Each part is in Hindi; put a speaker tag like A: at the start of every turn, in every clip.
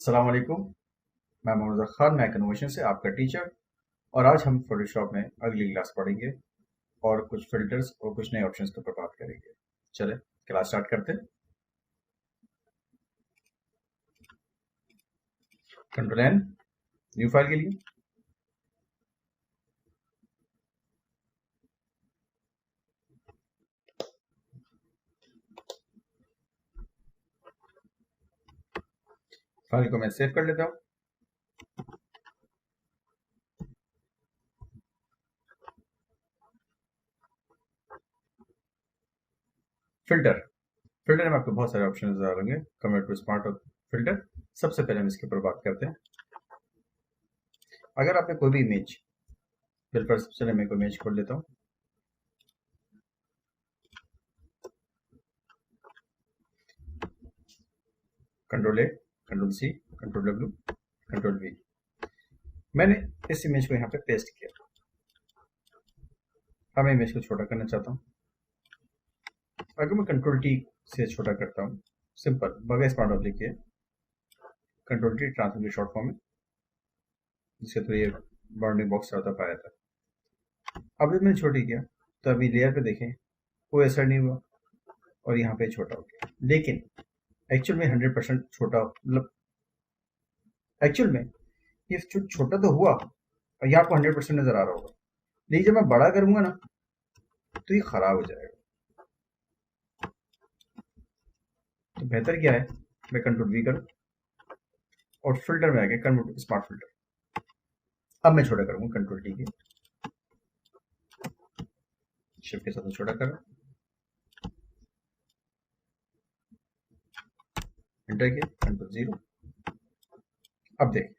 A: अस्सलाम वालेकुम। मैं मोहम्मद खान, मैं इनोवेशन से आपका टीचर। और आज हम फोटोशॉप में अगली क्लास पढ़ेंगे और कुछ फिल्टर्स और कुछ नए ऑप्शंस के ऊपर बात करेंगे। चले क्लास स्टार्ट करते हैं। कंट्रोल एन, न्यू फाइल के लिए। फाइल को मैं सेव कर लेता हूँ। फिल्टर फिल्टर में आपको बहुत सारे ऑप्शन नजर आ होंगे। Convert to smart filter. सबसे पहले हम इसके ऊपर बात करते हैं। अगर आपने कोई भी इमेज, बिल्कुल सबसे पहले मैं कोई इमेज खोल लेता हूँ। Control A, control C, control W, control V. मैंने इस इमेज को यहाँ पे पेस्ट किया। अब मैं इमेज को छोटा करना चाहता हूँ। अगर मैं कंट्रोल टी से छोटा करता हूँ, सिंपल बगैर स्मार्ट ऑब्जेक्ट के, कंट्रोल टी ट्रांसफर की शॉर्ट फॉर्म है, जिसके थ्रू ये बाउंडिंग बॉक्स होता पाया था। अब जब मैंने छोटी किया तो अभी लेयर पे देखें कोई असर नहीं हुआ और यहाँ पे छोटा हो गया। लेकिन एक्चुअल में 100% छोटा, मतलब एक्चुअल में ये छोटा तो हुआ और ये आपको 100% नजर आ रहा होगा, लेकिन जब मैं बड़ा करूंगा ना तो ये खराब हो जाएगा। तो बेहतर क्या है, मैं कंट्रोल वी करूँ और फिल्टर में आके कन्वर्ट स्मार्ट फिल्टर। अब मैं छोटा करूंगा कंट्रोल टी के, शिफ्ट के साथ छोटा करूँ, एंटर किया, कंट्रोल 0। अब देख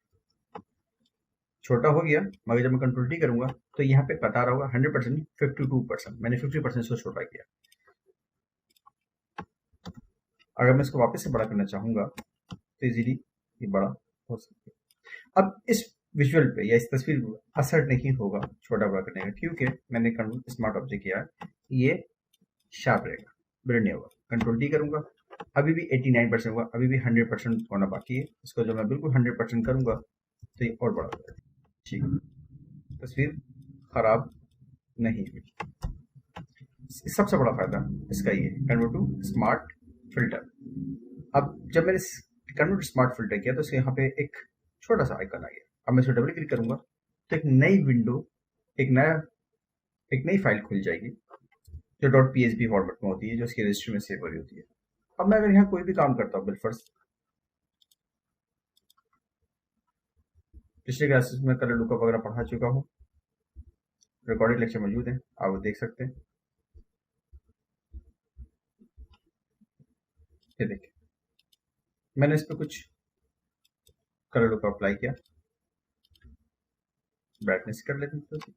A: छोटा हो गया, मगर जब मैं कंट्रोल टी करूंगा तो यहाँ पे बता रहा होगा 100%, 52%। मैंने 50% से छोटा किया। अगर मैं इसको वापस से बड़ा करना चाहूंगा तो इजीली ये बड़ा हो सकता है। अब इस विजुअल पे या इस तस्वीर पर असर नहीं होगा छोटा बड़ा करने का, क्योंकि मैंने कंट्रोल स्मार्ट ऑब्जेक्ट किया है। ये शार्प रहेगा, ब्लर नहीं होगा। कंट्रोल टी करूंगा, अभी भी 89% हुआ, अभी भी 100% होना बाकी है। इसको जब मैं बिल्कुल 100% करूंगा तो ये और बड़ा हो जाएगा। ठीक है, तस्वीर खराब नहीं हुई। सबसे बड़ा फायदा इसका ये कन्वर्ट टू स्मार्ट फिल्टर। अब जब मैंने कन्वर्ट स्मार्ट फिल्टर किया तो इसके यहाँ पे एक छोटा सा आइकन आ गया। अब मैं इसे डबल क्लिक करूंगा तो एक नई विंडो, एक नई फाइल खुल जाएगी जो .php फॉर्मेट में होती है, जो उसकी रजिस्ट्री में सेव हो रही होती है। अब मैं अगर यहाँ कोई भी काम करता हूँ, बिलफर्स पिछले क्लासेस में कलर लुकअप वगैरह पढ़ा चुका हूँ, रिकॉर्डेड लेक्चर मौजूद है, आप वो देख सकते हैं। ये देखिए मैंने इस पर कुछ कलर लुकअप अप्लाई किया, ब्राइटनेस कर लेते हैं।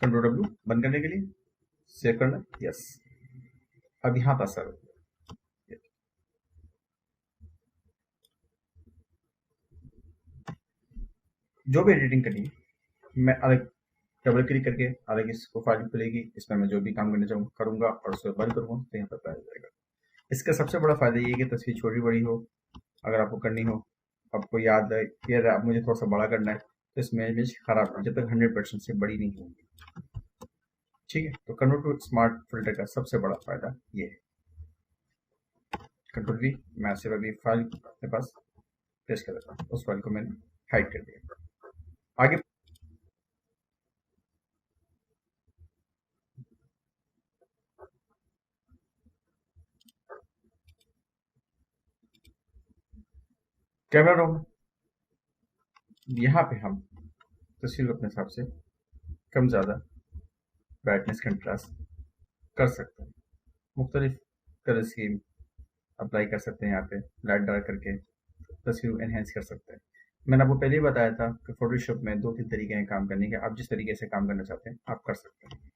A: कंट्रोल डब्ल्यू बंद करने के लिए, सेव करना, यस। अब यहाँ पर सर जो भी एडिटिंग करनी है मैं अलग डबल क्लिक करके अलग इसको फाइल खुलेगी, इसमें मैं जो भी काम करना चाहूँ करूंगा और उसको बंद करूंगा तो यहाँ पर आ जाएगा। इसका सबसे बड़ा फायदा ये है कि तस्वीर छोटी बड़ी हो, अगर आपको करनी हो, आपको याद है कि यार आप मुझे थोड़ा सा बड़ा करना है, तो इसमें इमेज खराब है जब तक 100% से बड़ी नहीं होगी। ठीक है, तो कन्वर्ट टू स्मार्ट फिल्टर का सबसे बड़ा फायदा ये है। कंट्रोल वी, मैं सिर्फ अभी फाइल अपने पास पेस्ट कर देता हूँ, उस फाइल को मैंने हाइड कर दिया। आगे कैमरा रोल, यहाँ पे हम तस्वीर को अपने हिसाब से कम ज़्यादा, ब्राइटनेस, कंट्रास्ट कर सकते हैं। मुख्तलिफ कलर स्कीम अप्लाई कर सकते हैं, यहाँ पे लाइट डार्क करके तस्वीर को एनहेंस कर सकते हैं। मैंने आपको पहले ही बताया था कि फोटोशॉप में 2-3 तरीके हैं काम करने के। आप जिस तरीके से काम करना चाहते हैं आप कर सकते हैं।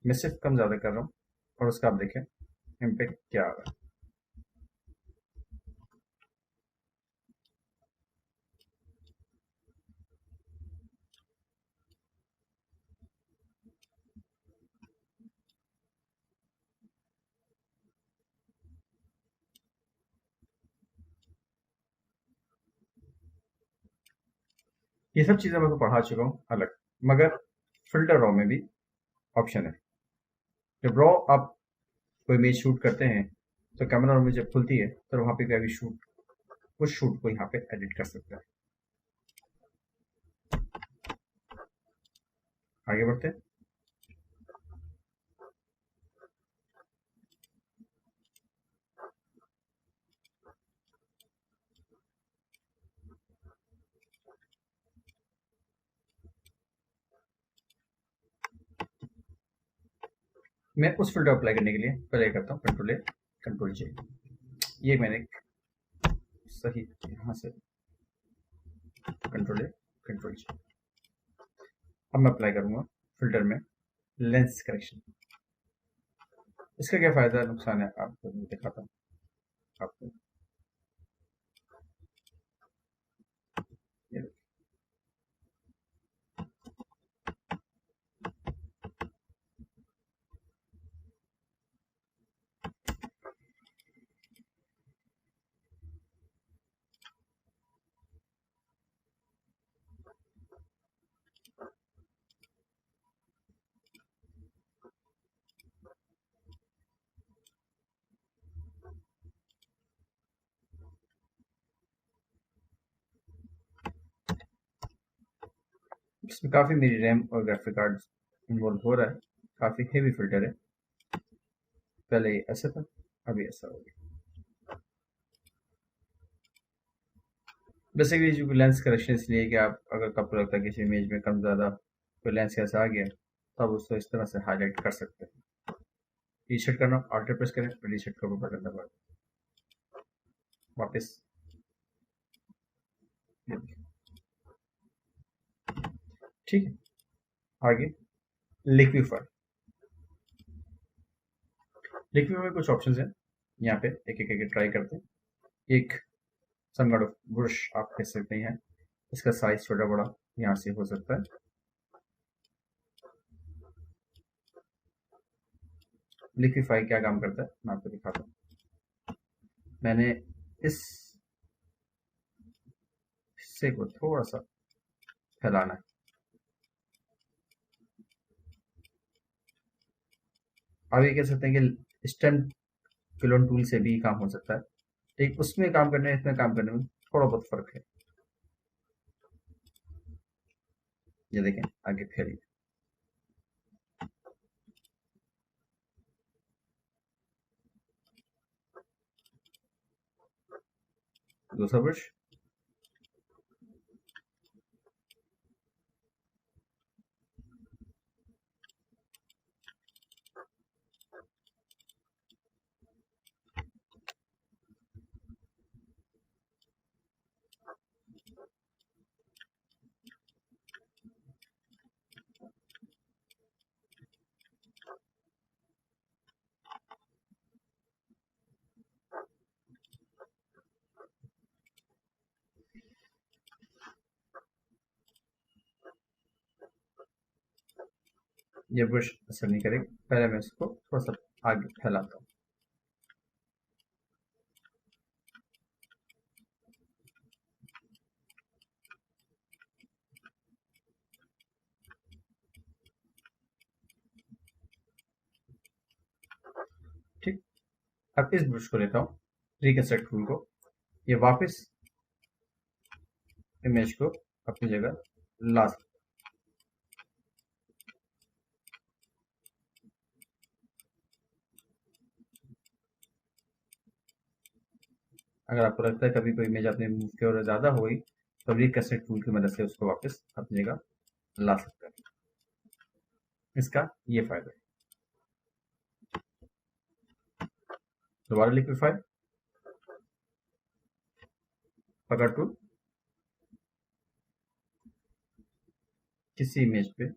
A: मैं सिर्फ कम ज़्यादा कर रहा हूँ और उसका आप देखें इम्पेक्ट क्या आ रहा है। ये सब चीज़ें मैं आपको पढ़ा चुका हूँ अलग, मगर फिल्टर रॉ में भी ऑप्शन है। जब रॉ आप कोई इमेज शूट करते हैं तो कैमरा रोल में जब खुलती है तो वहाँ पे भी शूट, उस शूट को यहाँ पे एडिट कर सकते हैं। आगे बढ़ते हैं। मैं उस फिल्टर अप्लाई करने के लिए पहले करता हूँ कंट्रोल ए कंट्रोल जे। ये मैंने सही यहाँ से कंट्रोल ए कंट्रोल जे। अब मैं अप्लाई करूंगा फिल्टर में लेंस करेक्शन। इसका क्या फायदा नुकसान है आपको मैं दिखाता हूँ आपको। ये इसमें काफ़ी मेरी रैम और ग्राफिक कार्ड इन्वॉल्व हो रहा है। काफ़ी हेवी फिल्टर है। पहले ये ऐसा था, अभी ऐसा हो गया। बेसिकली जो लेंस करेक्शन इसलिए कि आप अगर आपको लगता है किसी इमेज में कम ज़्यादा कोई लेंस ऐसा आ गया तब उसको इस तरह से हाईलाइट कर सकते हैं। रीसेट करना, ऑल्टर प्रेस करें, रीसेट करो बटन दबा वापस। ठीक है, आगे लिक्विफाई। लिक्विफाई में कुछ ऑप्शंस हैं, यहाँ पे एक एक एक ट्राई करते हैं। एक सम काइंड ऑफ ब्रश आप कह सकते हैं, इसका साइज छोटा बड़ा यहाँ से हो सकता है। लिक्विफाई क्या काम करता है मैं आपको दिखाता हूँ। मैंने इस हिस्से को थोड़ा सा फैलाना है। आप ये कह सकते हैं कि स्टेम क्लोन टूल से भी काम हो सकता है। ठीक, उसमें काम करने में इसमें काम करने में थोड़ा बहुत फर्क है। ये देखें आगे फैली। दूसरा ब्रश, ये ब्रश असर नहीं करेगा। पहले मैं इसको थोड़ा सा आगे फैलाता हूँ। ठीक, अब इस ब्रश को लेता हूँ, रिकंस्ट्रक्ट टूल को, ये वापस इमेज को अपनी जगह ला सकता। अगर आपको लगता है कभी कोई इमेज आपने मूव किया और ज़्यादा हो गई तो रिकंस्ट्रक्ट टूल की मदद से उसको वापस अपनी जगह ला सकता है। इसका ये फायदा है। दोबारा लिक्विफाई, पकड़ टूल, किसी इमेज पे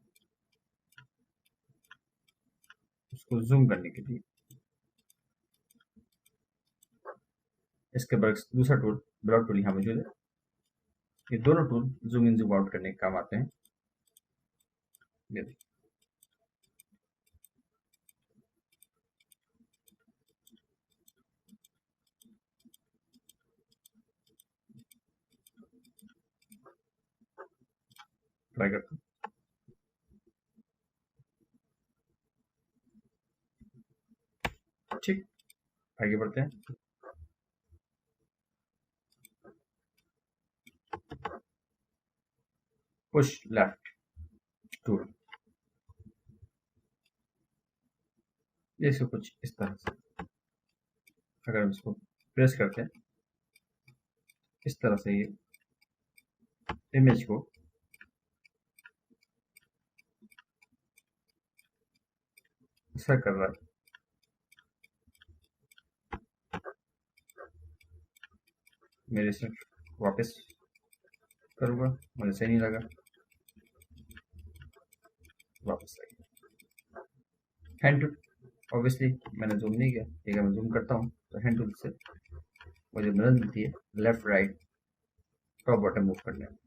A: उसको जूम करने के लिए इसके बाद दूसरा टूल ब्लॉक टूल यहाँ मौजूद है। ये दोनों tool zoom in zoom out करने के काम आते हैं। ये देखिए, ट्राई करता हूँ। ठीक, आगे बढ़ते हैं। पुश लेफ्ट टूल, जैसे कुछ इस तरह से अगर हम इसको प्रेस करते हैं, इस तरह से ये इमेज को ऐसा कर रहा है। मेरे से वापस करूँगा, मुझे सही नहीं लगा, वापस आएगा। हैंड टूल, ऑब्वियसली मैंने जूम नहीं किया, अगर मैं जूम करता हूँ तो हैंड टूल से मुझे मदद मिलती है left right top button move करने में।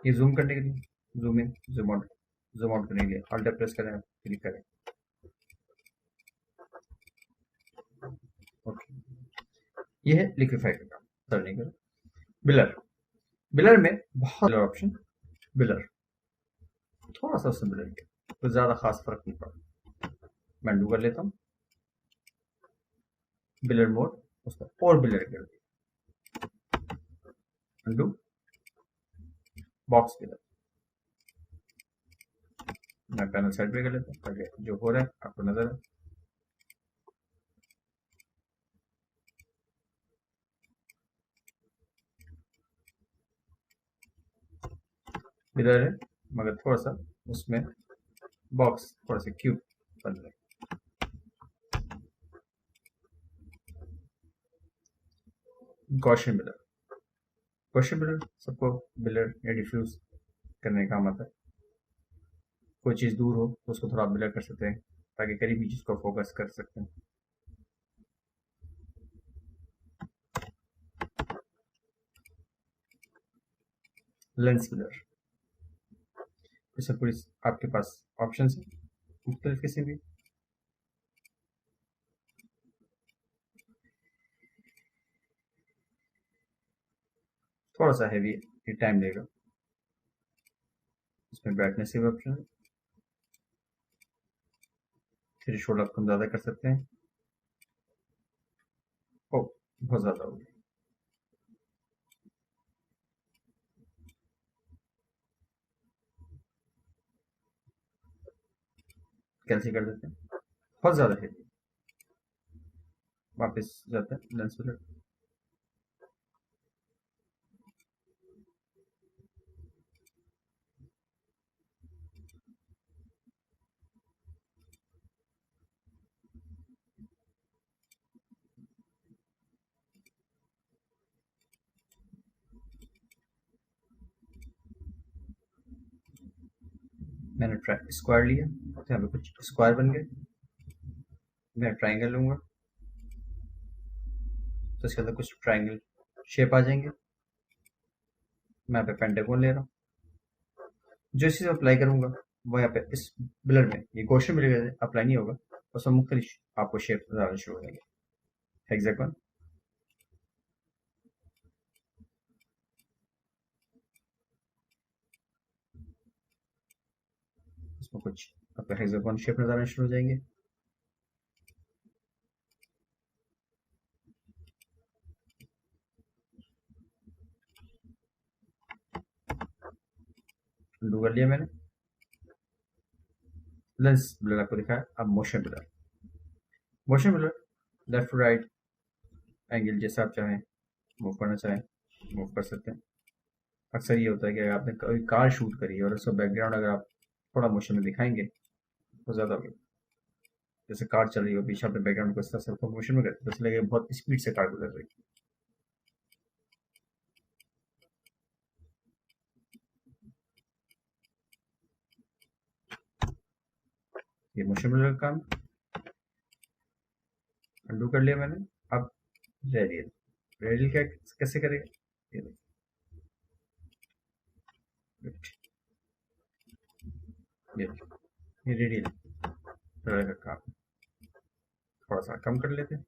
A: ये जूम करने के लिए, जूम इन जूम आउट करने के लिए ऑल्ट प्रेस करें, क्लिक करें। ओके, ये है लिक्विफाई का काम, करने का। बिलर, बिलर में बहुत ऑप्शन, बिलर थोड़ा सा उससे बिलर किया तो ज्यादा खास फर्क नहीं पड़ा। मैं अंडू कर लेता हूँ, बिलर मोड, उसका और बिलर कर दिया, अंडू, बॉक्स बिलर। मैं पैनल साइड पे कर लेता हूँ ताकि जो हो रहा है आपको नजर है। बिलर है मगर थोड़ा सा उसमें बॉक्स, थोड़ा सा क्यूब बन रहा है। गॉसियन बिलर, गॉसियन बिलर सबको बिलर या डिफ्यूज करने का काम आता है। कोई चीज़ दूर हो तो उसको थोड़ा बिलर कर सकते हैं ताकि करीबी चीज़ को फोकस कर सकते हैं। लेंस बिलर, इससे पूरी आपके पास ऑप्शन है मुख्तलिफ किस्म की। थोड़ा सा हैवी है, ये टाइम लेगा। इसमें ब्राइटनेस का ऑप्शन है, थ्रेशोल्ड आप कम ज़्यादा कर सकते हैं। ओ, बहुत ज़्यादा हो गया, कैंसिल कर देते हैं, बहुत ज़्यादा हैवी, वापस जाता है लेंस बिलर। मैंने स्क्वायर लिया तो यहाँ पे कुछ स्क्वायर बन गए। मैं ट्राइंगल लूंगा तो इसके अंदर कुछ ट्राइंगल शेप आ जाएंगे। मैं यहाँ पे पेंटागन ले रहा हूँ। जो चीज़ अप्लाई करूंगा वो यहाँ पे इस बिलर में, ये क्वेश्चन बिलर अप्लाई नहीं होगा, उसमें मुख्तलिफ आपको शेप आना शुरू हो जाएंगे। हेक्सागन, इसमें कुछ आपको हेक्सागन शेप नजर आना शुरू हो जाएंगे। उंडो कर लिया मैंने। लेंस बिलर आपको दिखाया, अब motion blur. Motion blur left to right angle जैसा आप चाहें मूव करना चाहें मूव कर सकते हैं। अक्सर ये होता है कि अगर आपने कोई कार शूट करी है और उसका बैकग्राउंड अगर आप थोड़ा मोशन में दिखाएंगे तो ज़्यादा होगा। जैसे कार चल रही हो, पीछे अपने बैकग्राउंड को इस तरह से मोशन में करते तो लगे बहुत स्पीड से कार गुजर रही। ये मोशन ब्लर का काम, अंडू कर लिया मैंने। अब रेडियल, रेडियल क्या कैसे करेगा, ये ये रेडियल ब्लर का काम। थोड़ा सा कम कर लेते हैं,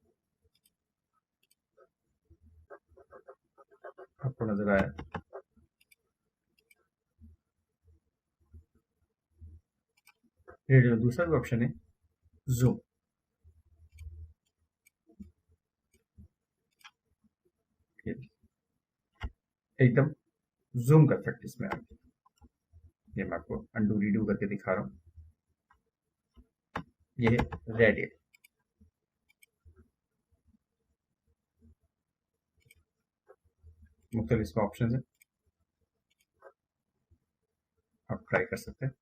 A: आपको नजर आया। रेडियो में दूसरा भी ऑप्शन है जूम। एकदम जूम का इफेक्ट इसमें आ गया। ये मैं आपको अंडू रीडू करके दिखा रहा हूँ। ये है रेडियल। मुख्तलिफ इसमें ऑप्शन है, आप ट्राई कर सकते हैं।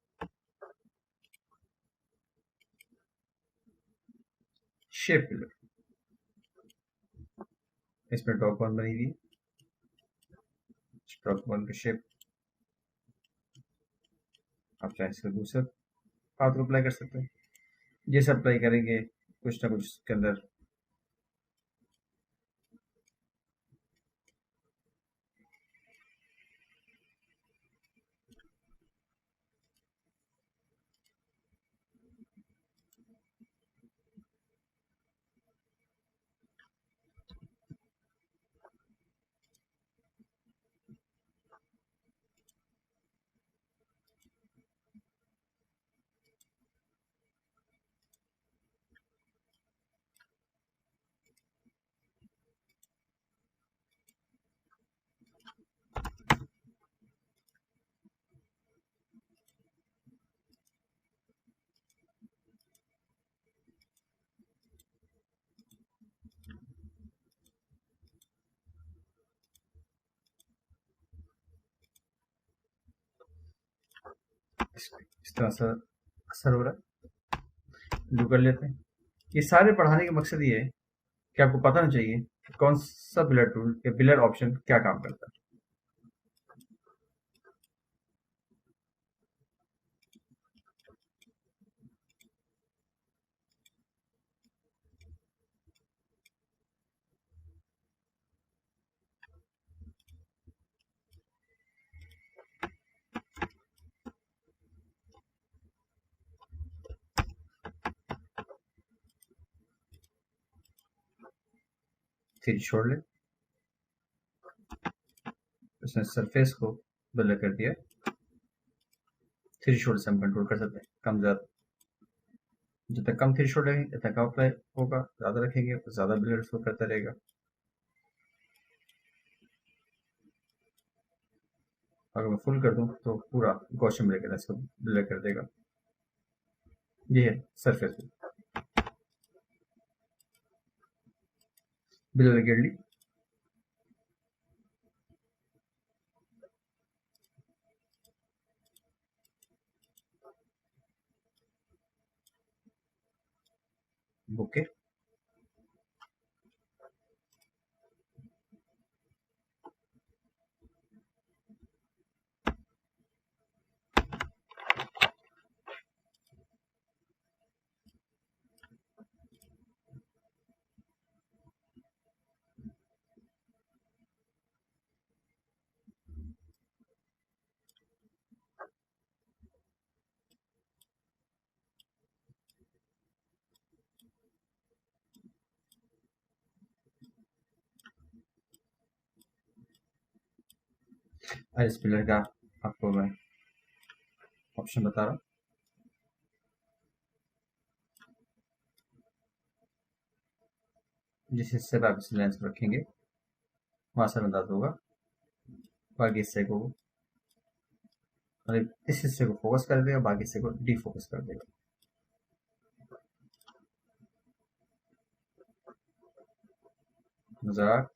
A: शेप पिलर, इसमें डॉग बन बनी हुई है, डॉग बन का शेप। आप चाहे इसके दूसरे पाथ को अप्लाई कर सकते हैं। जैसे अप्लाई करेंगे कुछ ना कुछ इसके अंदर इस तरह से असर हो रहा है। जो कर लेते हैं, ये सारे पढ़ाने का मकसद ये है कि आपको पता होना चाहिए कि कौन सा बिलर टूल या बिलर ऑप्शन क्या काम करता है। फिर छोड़ ले, उसने सरफेस को ब्लर कर दिया। थ्री शोल्ड से हम कंट्रोल कर सकते हैं, कम ज़्यादा। जितना कम थ्री शोल्ड रखेंगे उतना कम अप्लाई होगा, ज़्यादा रखेंगे तो ज़्यादा ब्लर उसको करता रहेगा। अगर मैं फुल कर दूं तो पूरा गॉसियन ब्लर इसको ब्लर कर देगा। ये है सरफेस ब्लर गिर ली। ओके, इस पिलर का आपको मैं ऑप्शन बता रहा हूँ। जिस हिस्से पर आप इस लेंस को रखेंगे वहां से अंदाज होगा, बाकी हिस्से को मतलब इस हिस्से को फोकस कर देगा, बाकी हिस्से को डीफोकस कर देगा। नजर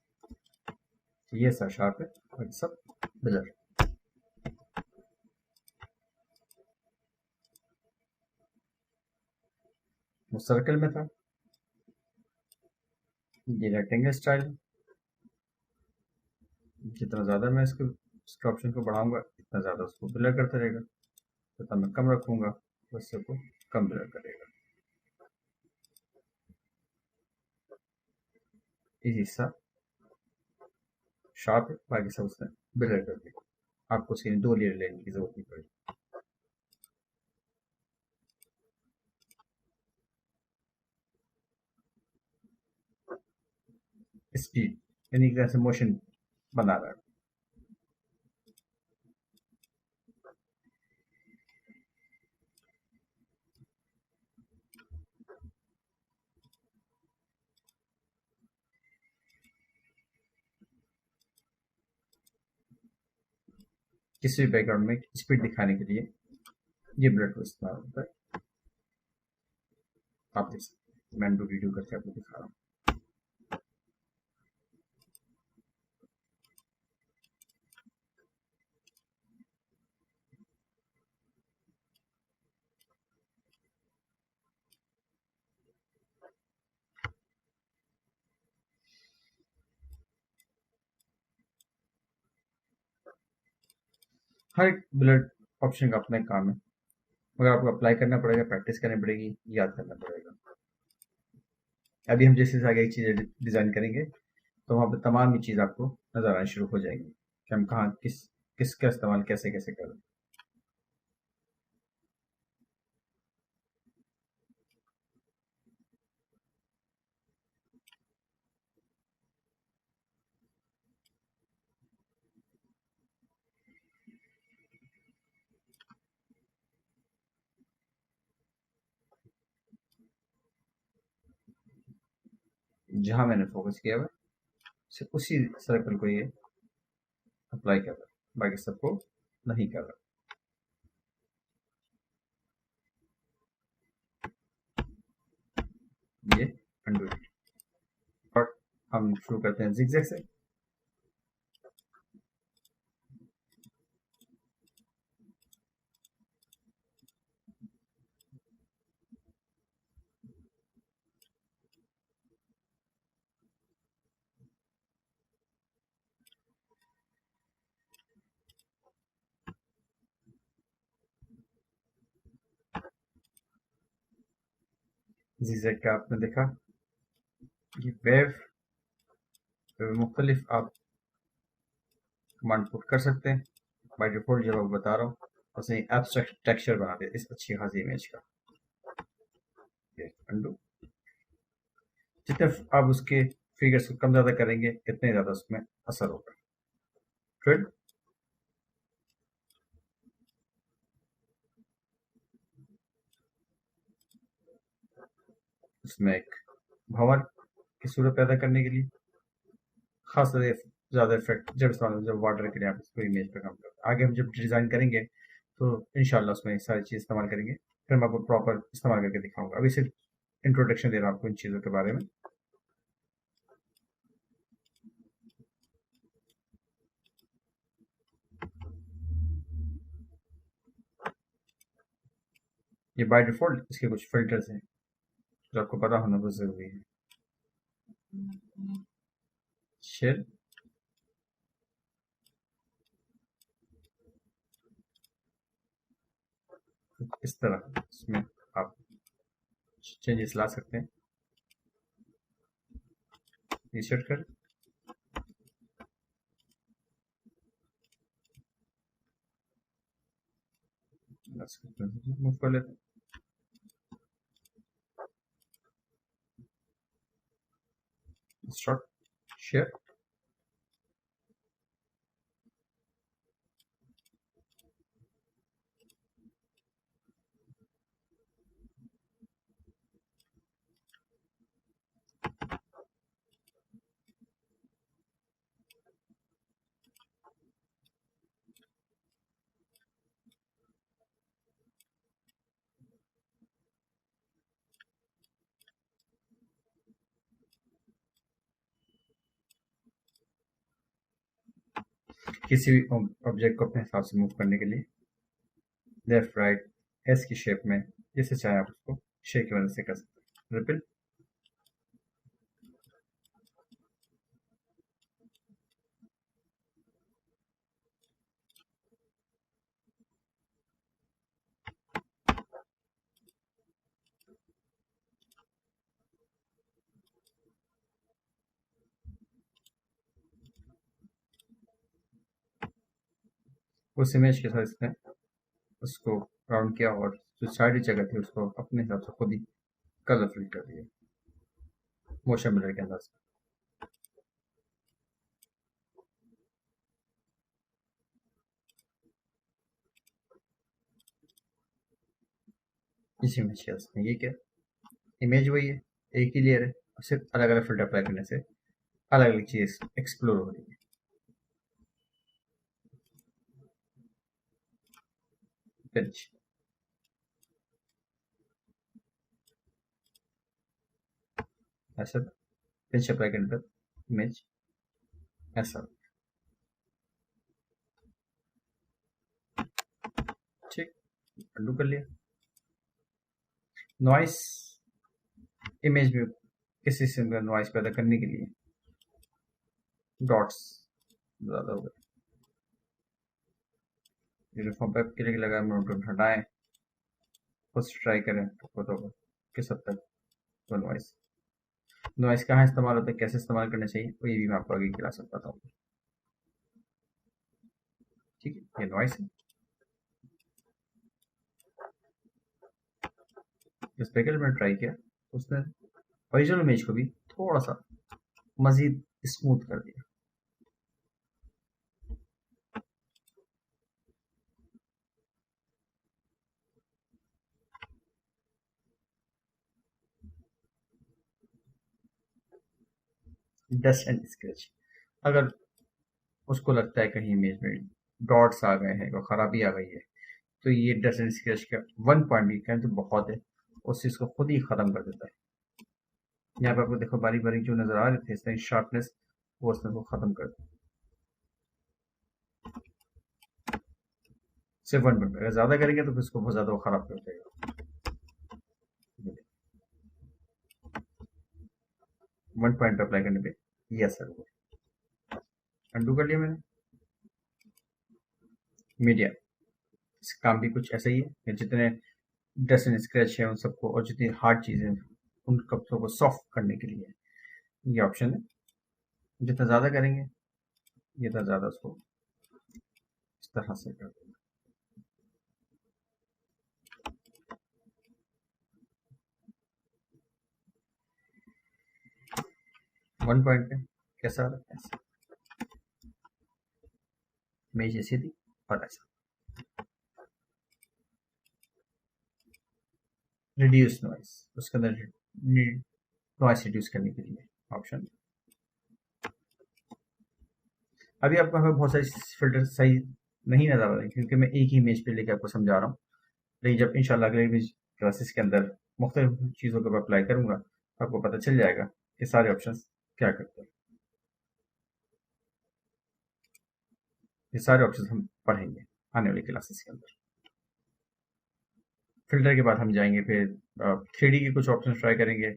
A: ये सा शार्प है और सब ब्लर। वो सर्कल में था, ये रेक्टेंगल स्टाइल। जितना ज़्यादा मैं इसके ऑप्शन को बढ़ाऊंगा इतना ज़्यादा उसको ब्लर करता रहेगा, जितना मैं कम रखूंगा उससे को कम ब्लर करेगा। ये हिस्सा शार्प है, बाकी सब उसने ब्लर कर दिया। आपको उसके लिए दो लेयर लेने की जरूरत नहीं पड़ी। स्पीड यानी कि ऐसे मोशन बना रहा है। किसी भी बैकग्राउंड में स्पीड दिखाने के लिए ये ब्लड को इस्तेमाल होता है। आप देख सकते हैं, मैं वीडियो करके आपको दिखा रहा हूँ। हर एक ब्लड ऑप्शन का अपना एक काम है, मगर आपको अप्लाई करना पड़ेगा, प्रैक्टिस करनी पड़ेगी, याद करना पड़ेगा। अभी हम जैसे आगे एक चीज़ डिज़ाइन करेंगे तो वहाँ पर तमाम ये चीज़ आपको नज़र आनी शुरू हो जाएंगी कि हम कहाँ किसका इस्तेमाल कैसे कैसे करें। जहाँ मैंने फोकस किया हुआ सिर्फ उसी सर्कल को ये अप्लाई कर रहा है, बाकी सबको नहीं कर रहा। ये अंडू और हम शुरू करते हैं जिगजैग से। जिगजैग का आपने देखा, ये वेव मुख्तलिफ आप कमांड पुट कर सकते हैं। बाई डिफॉल्ट जब आपको बता रहा हूँ बस एब्स्ट्रैक्ट टेक्सचर बना दे इस अच्छी खासी इमेज का। अंडू, जितने आप उसके फिगर्स को कम ज़्यादा करेंगे इतने ज़्यादा उसमें असर होगा। फिर उसमें एक भंवर की सूरत पैदा करने के लिए खास ज़्यादा इफेक्ट जब वाटर के लिए आप इसको इमेज पे काम करते हैं। आगे हम जब डिज़ाइन करेंगे तो इंशाल्लाह उसमें सारी चीज़ इस्तेमाल करेंगे, फिर मैं आपको प्रॉपर इस्तेमाल करके दिखाऊंगा। अभी सिर्फ इंट्रोडक्शन दे रहा हूँ आपको इन चीज़ों के बारे में। ये बाय डिफॉल्ट इसके कुछ फिल्टर्स हैं जो आपको पता होना बहुत ज़रूरी है। शेल इस तरह इसमें आप चेंजेस ला सकते हैं। रीसेट कर मूव कर लेते हैं। शेयर किसी भी ऑब्जेक्ट को अपने हिसाब से मूव करने के लिए लेफ्ट राइट एस की शेप में जैसे चाहे आप उसको शेप की मदद से कर सकते हैं। रिपल उस इमेज के साथ इसने उसको राउंड किया और जो सारी जगह थी उसको अपने हिसाब से खुद ही कलर फिल कर दिया मोशन ब्लर के अंदर से। इस इमेज के अंदर ये क्या इमेज वही है, एक ही लेयर है, सिर्फ अलग अलग फिल्टर अप्लाई करने से अलग अलग चीज एक्सप्लोर हो रही है। पिंच, ऐसा पिंच अप्लाई करने पर इमेज ऐसा, ठीक, अंडू कर लिया। नॉइस, इमेज में किसी किस्म का नॉइस पैदा करने के लिए डॉट्स ज़्यादा हो गए, यूनिफॉर्म पे क्लिक लगा मोड हटाएं, खुद ट्राई करें तो पता होगा किस हद तक वो नॉइस, नॉइस कहाँ इस्तेमाल होता है, कैसे इस्तेमाल करना चाहिए, तो ये भी मैं आपको आगे क्लास में बताऊँ। ठीक है, ये नॉइस है। इस पैकेज में ट्राई किया, उसने ओरिजिनल इमेज को भी थोड़ा सा मजीद स्मूथ कर दिया। डस्ट एंड स्क्रैच, अगर उसको लगता है कहीं इमेज में डॉट्स आ गए हैं, खराबी आ गई है, तो ये डस्ट एंड स्क्रैच का 1 पॉइंट भी कहें तो बहुत है, उस चीज़ को खुद ही ख़त्म कर देता है। यहाँ पे आपको देखो बारीक बारीक जो नज़र आ रहे थे इसमें शार्पनेस, वो उसने को ख़त्म कर दिया। सिर्फ 1 पॉइंट, अगर ज़्यादा करेंगे तो फिर उसको बहुत ज़्यादा ख़राब कर देगा। 1 पॉइंट अप्लाई करने पे ये असर हुआ। अंडू कर लिया मैंने। मीडिया, इसका काम भी कुछ ऐसा ही है कि जितने डस्ट एंड स्क्रैच है उन सबको, और जितनी हार्ड चीज़ें उन कपड़ों को सॉफ्ट करने के लिए ये ऑप्शन है। जितना ज़्यादा करेंगे जितना ज़्यादा उसको इस तरह से कर देंगे। 1 पॉइंट पे कैसा आ रहा है, ऐसा इमेज ऐसी थी और ऐसा। रिड्यूस नॉइस, उसके अंदर नॉइस रिड्यूस करने के लिए ऑप्शन। अभी आपको हमें बहुत सारी फिल्टर सही नहीं नजर आ रहे क्योंकि मैं एक ही इमेज पे लेकर आपको समझा रहा हूँ, लेकिन जब इंशाल्लाह अगले इमेज क्लासेस के अंदर मुख्तलिफ चीज़ों को अप्लाई करूंगा तो आपको पता चल जाएगा कि सारे ऑप्शन क्या करते हैं। ये सारे ऑप्शन हम पढ़ेंगे आने वाली क्लासेस के अंदर। फिल्टर के बाद हम जाएंगे फिर 3D के कुछ ऑप्शन ट्राई करेंगे,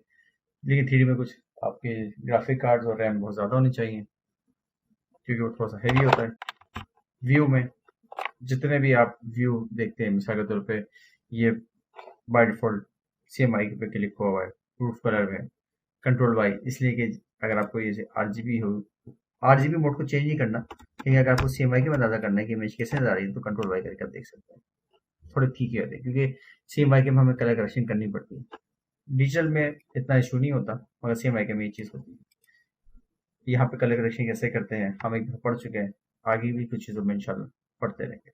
A: लेकिन 3D में कुछ आपके ग्राफिक कार्ड्स और रैम बहुत ज़्यादा होनी चाहिए क्योंकि वो थोड़ा सा हैवी होता है। व्यू में जितने भी आप व्यू देखते हैं, मिसाल के तौर पे ये बाय डिफ़ॉल्ट CMYK पे क्लिक हुआ हुआ है, प्रूफ कलर में कंट्रोल वाई, इसलिए कि अगर आपको ये RGB हो, RGB मोड को चेंज नहीं करना, लेकिन अगर आपको CMYK में अंदाजा करना है कि इमेज कैसे नजर आ रही है तो कंट्रोल वाई करके आप देख सकते हैं। थोड़े फीके होते हैं क्योंकि CMYK में हमें कलर करेक्शन करनी पड़ती है, डिजिटल में इतना इशू नहीं होता, मगर CMYK में ये चीज़ होती है। यहाँ पे कलर करेक्शन कैसे करते हैं हम एक पढ़ चुके हैं, आगे भी कुछ चीज़ों में इंशाल्लाह पढ़ते रहेंगे।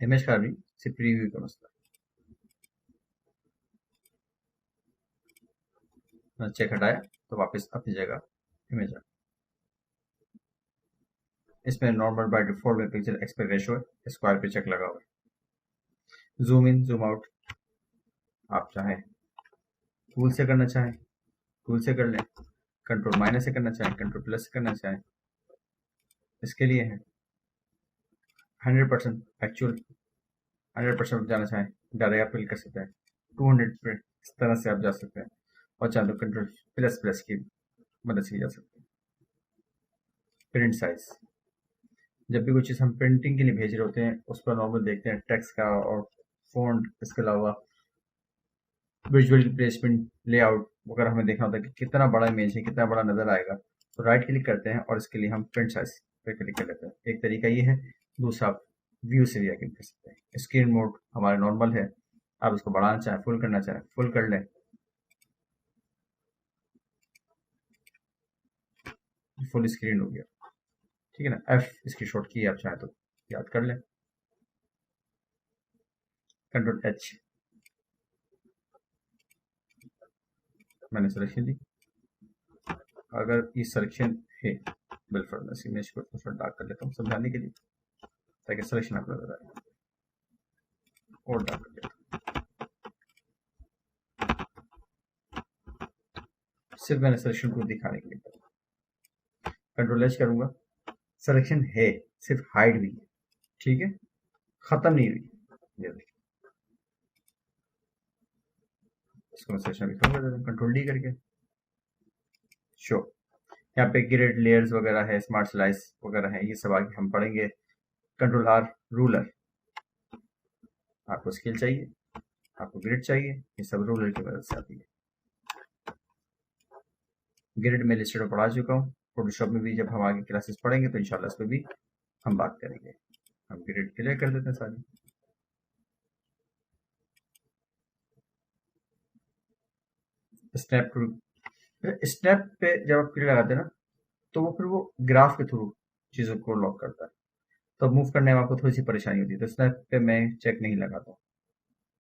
A: इमेज का भी सिर्फ प्रीव्यू का मसला, चेक हटाया तो वापस अपनी जगह इमेज आ। इसमें नॉर्मल बाय डिफॉल्ट में पिक्सल एक्सपेक्ट रेशियो है, स्क्वायर पे चेक लगा हुआ है। जूम इन जूम आउट आप चाहें टूल से करना चाहें टूल से कर लें, कंट्रोल माइनस से करना चाहें कंट्रोल प्लस से करना चाहें, इसके लिए है 100% एक्चुअल, 100% जाना चाहें डायरेक्ट आप क्लिक कर सकते हैं, 200 पे इस तरह से आप जा सकते हैं, और चाहे तो कंट्रोल प्लस प्लस की मदद से जा सकते हैं। प्रिंट साइज, जब भी कोई चीज़ हम प्रिंटिंग के लिए भेज रहे होते हैं उस पर नॉर्मल देखते हैं टेक्स्ट का और फॉन्ट, इसके अलावा विजुअल प्लेसमेंट लेआउट वगैरह हमें देखना होता है कि कितना बड़ा इमेज है, कितना बड़ा नज़र आएगा, तो राइट क्लिक करते हैं और इसके लिए हम प्रिंट साइज पे क्लिक कर लेते हैं। एक तरीका ये है, दूसरा आप व्यू से भी आगे कर सकते हैं। स्क्रीन मोड हमारा नॉर्मल है, आप इसको बढ़ाना चाहें फुल करना चाहें फुल कर लें, फुल स्क्रीन हो गया, ठीक है ना। F इसकी शॉर्ट की आप चाहें तो याद कर लें, कंट्रोल H मैंने सिलेक्शन दी, अगर ये सिलेक्शन है बिल्कुल, मैं इस इमेज को थोड़ा सा डार्क कर लेता हूँ समझाने के लिए, ताकि सिलेक्शन आप नजर आए, और डार्क कर लेता हूँ, सिर्फ मैंने सिलेक्शन को दिखाने के लिए। कंट्रोल एच करूंगा, सिलेक्शन है, सिर्फ हाइड हुई है, ठीक है, खत्म नहीं हुई। ये देखिए, इसको मैं सिलेक्शन लिखूंगा कंट्रोल डी करके, शो। यहाँ पे ग्रिड लेयर्स वगैरह है, स्मार्ट स्लाइस वगैरह है, ये सब आगे हम पढ़ेंगे। कंट्रोल आर रूलर, आपको स्केल चाहिए, आपको ग्रिड चाहिए, ये सब रूलर की मदद से आती है। ग्रिड में लिस्टेड पढ़ा चुका हूँ, फोटोशॉप में भी जब हम आगे क्लासेस पढ़ेंगे तो इंशाल्लाह इस पर भी हम बात करेंगे। हम ग्रिड क्लियर कर देते हैं सारी। स्नैप टू, स्नैप पे जब आप क्लिक लगाते हैं ना, तो वो फिर वो ग्राफ के थ्रू चीज़ों को लॉक करता है, तो मूव करने में आपको थोड़ी सी परेशानी होती है, तो स्नैप पे मैं चेक नहीं लगाता हूँ।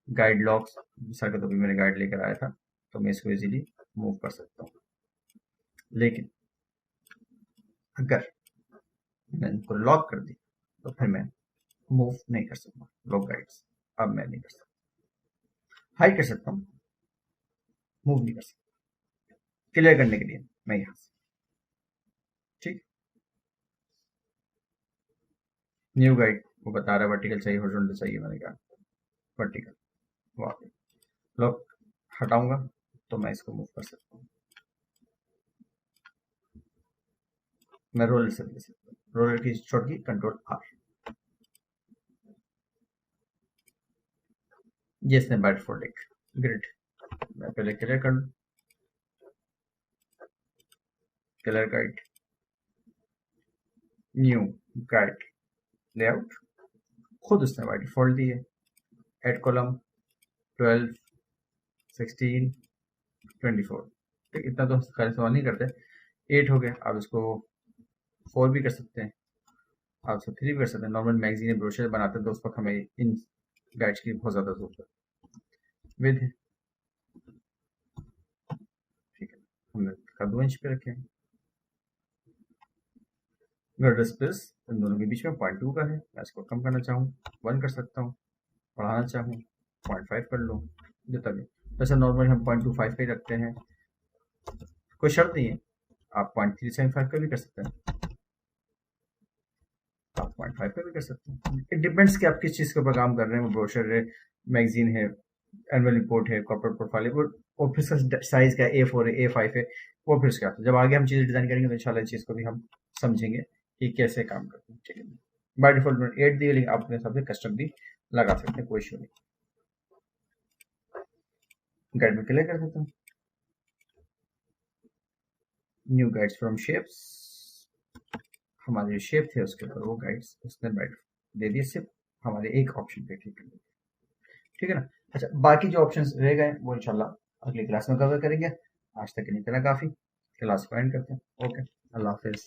A: गाइड लॉक्स सर के, तो भी मैंने गाइड लेकर आया था, तो मैं इसको इजीली मूव कर सकता हूँ। लेकिन अगर मैंने इनको लॉक कर दी तो फिर मैं मूव नहीं कर सकता। लॉक गाइड्स अब मैं नहीं कर सकता, हाइड कर सकता हूँ, मूव नहीं कर सकता। क्लियर करने के लिए मैं यहाँ से, ठीक, न्यू गाइड वो बता रहा है वर्टिकल चाहिए हॉरिजॉन्टल चाहिए, मैंने कहा वर्टिकल, वहाँ पे लॉक हटाऊंगा तो मैं इसको मूव कर सकता हूँ। मैं रोलर से ले सकता हूँ, रोलर की शॉर्ट की कंट्रोल आर। ये इसने बाइट फोल्डिंग ग्रिड, मैं पहले क्लियर कर लूँ, colour guide, new guide layout, खुद उसने बाई डिफॉल्ट दी है, एड कॉलम 12 16 24, ठीक, इतना तो खैर सवाल नहीं करते। 8 हो गया, आप इसको 4 भी कर सकते हैं, आप इसको 3 भी कर सकते हैं। नॉर्मल मैगजीन ब्रोशर बनाते हैं तो उस वक्त हमें इन गाइड्स की बहुत ज़्यादा जरूरत है। विद, ठीक है, हमने इसका 2 इंच पे रखे हैं। गर्डर स्पेस इन दोनों के बीच में 0.2 का है, मैं इसको कम करना चाहूँ 1 कर सकता हूँ, बढ़ाना चाहूँ 0.5 कर लो, जितना भी। वैसे नॉर्मली हम 0.25 पे ही रखते हैं, कोई शर्त नहीं है, आप 0.375 का भी कर सकते हैं, आप 0.5 का भी कर सकते हैं। इट डिपेंड्स कि आप किस चीज़ के ऊपर काम कर रहे हैं, वो ब्रोशर है, मैगजीन है, एनुअल रिपोर्ट है, कॉर्पोरेट प्रोफाइल है, और फिर साइज का A4 है, A5 है, वो फिर उसके जब आगे हम चीज़ें डिजाइन करेंगे तो इंशाल्लाह इस चीज़ को भी हम समझेंगे कि कैसे काम करते हैं, ठीक है। बाय डिफॉल्ट 8 दिए, लेकिन आप अपने हिसाब से कस्टम भी लगा सकते हैं, कोई इशू नहीं। गाइड में क्लियर कर देता हूँ, न्यू गाइड्स फ्रॉम शेप्स, हमारे जो शेप थे उसके ऊपर वो गाइड्स उसने बैठ दे दिए, सिर्फ हमारे एक ऑप्शन पे, ठीक है ना। अच्छा, बाकी जो ऑप्शंस रह गए वो इंशाल्लाह अगली क्लास में कवर करेंगे। आज तक के लिए इतना काफ़ी, क्लास को एंड करते हैं। ओके, अल्लाह हाफिज़।